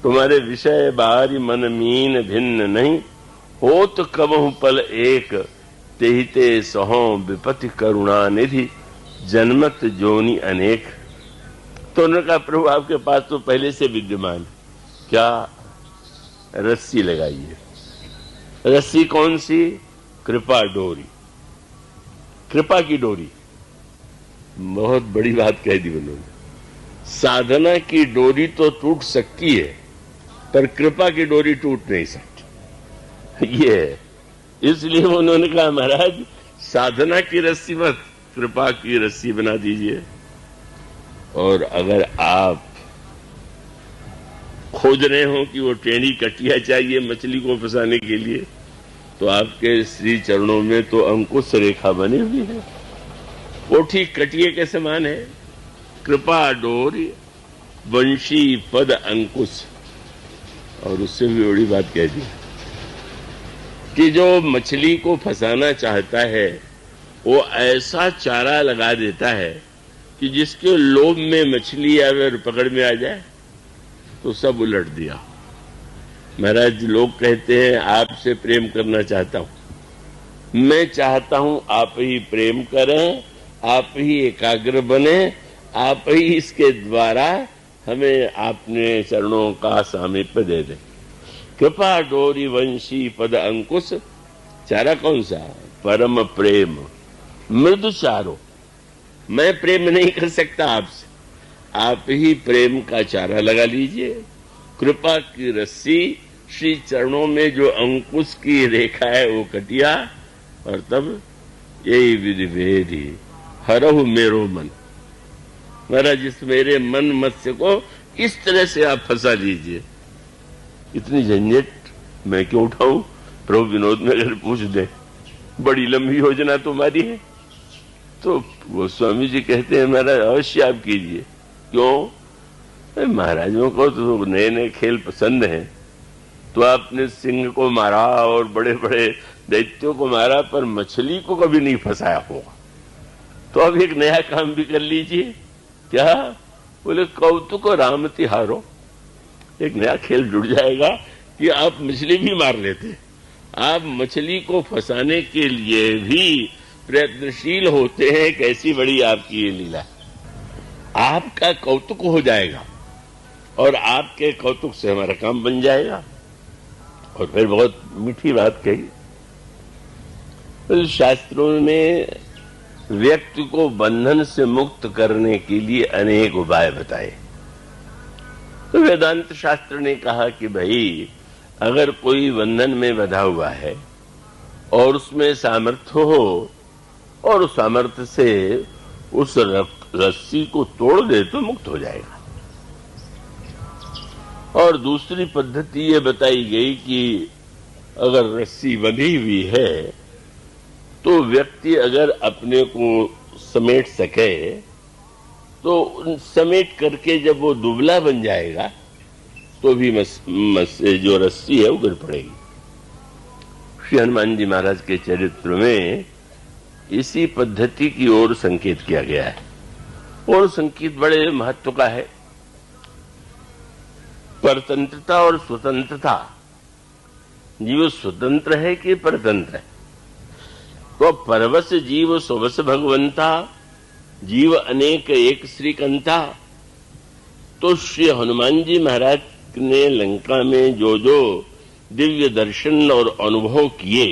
तुम्हारे विषय बारी मन मीन भिन्न नहीं, हो तो कबहु पल एक, तेहिते सहो विपति करुणा निधि, जन्मत जोनि अनेक। तो उन्होंने कहा प्रभु आपके पास तो पहले से विद्यमान, क्या रस्सी लगाइए। रस्सी कौन सी? कृपा डोरी, कृपा की डोरी। बहुत बड़ी बात कह दी उन्होंने। साधना की डोरी तो टूट सकती है, पर कृपा की डोरी टूट नहीं सकती। ये है, इसलिए उन्होंने कहा महाराज साधना की रस्सी मत, कृपा की रस्सी बना दीजिए। और अगर आप खोज रहे हो कि वो टेढ़ी कटिया चाहिए मछली को फंसाने के लिए, तो आपके श्री चरणों में तो अंकुश रेखा बनी हुई है, वो ठीक कटिए के समान है। कृपा डोरी वंशी पद अंकुश। और उससे भी बड़ी बात कह दी कि जो मछली को फंसाना चाहता है वो ऐसा चारा लगा देता है कि जिसके लोभ में मछली अगर पकड़ में आ जाए तो सब उलट दिया। महाराज लोग कहते हैं आपसे प्रेम करना चाहता हूं, मैं चाहता हूं आप ही प्रेम करें, आप ही एकाग्र बने, आप ही इसके द्वारा हमें आपने चरणों का सामीप्य दे दे। कृपा डोरी वंशी पद अंकुश। चारा कौन सा? परम प्रेम मृदु चारो। मैं प्रेम नहीं कर सकता आपसे, आप ही प्रेम का चारा लगा लीजिए। कृपा की रस्सी, श्री चरणों में जो अंकुश की रेखा है वो कटिया, और तब यही विधि भेदी हरहु मेरो मन। महाराज इस मेरे मन मत्स्य को इस तरह से आप फंसा लीजिए। इतनी झंझट मैं क्यों उठाऊं? प्रभु विनोद में अगर पूछ दे बड़ी लंबी योजना तुम्हारी है, तो वो स्वामी जी कहते हैं महाराज अवश्य आप कीजिए। क्यों? महाराजों को तो नए नए खेल पसंद हैं, तो आपने सिंह को मारा और बड़े बड़े दैत्यों को मारा, पर मछली को कभी नहीं फंसाया होगा, तो अब एक नया काम भी कर लीजिए। क्या? बोले कौतुक राम तिहारो। एक नया खेल जुड़ जाएगा कि आप मछली भी मार लेते, आप मछली को फंसाने के लिए भी प्रयत्नशील होते हैं। कैसी बड़ी आपकी ये लीला। आपका कौतुक हो जाएगा और आपके कौतुक से हमारा काम बन जाएगा। और फिर बहुत मीठी बात कही, तो शास्त्रों में व्यक्ति को बंधन से मुक्त करने के लिए अनेक उपाय बताए। तो वेदांत शास्त्र ने कहा कि भाई अगर कोई बंधन में बंधा हुआ है और उसमें सामर्थ्य हो और उस सामर्थ्य से उस रस्सी को तोड़ दे तो मुक्त हो जाएगा। और दूसरी पद्धति ये बताई गई कि अगर रस्सी बंधी हुई है तो व्यक्ति अगर अपने को समेट सके तो समेट करके जब वो दुबला बन जाएगा तो भी जो रस्सी है वो गिर पड़ेगी। श्री हनुमान जी महाराज के चरित्र में इसी पद्धति की ओर संकेत किया गया है, और संकेत बड़े महत्व का है। परतंत्रता और स्वतंत्रता, जीव स्वतंत्र है कि परतंत्र है? तो परवश जीव स्ववश भगवंता, जीव अनेक एक श्रीकंता। तो श्री हनुमान जी महाराज ने लंका में जो जो दिव्य दर्शन और अनुभव किए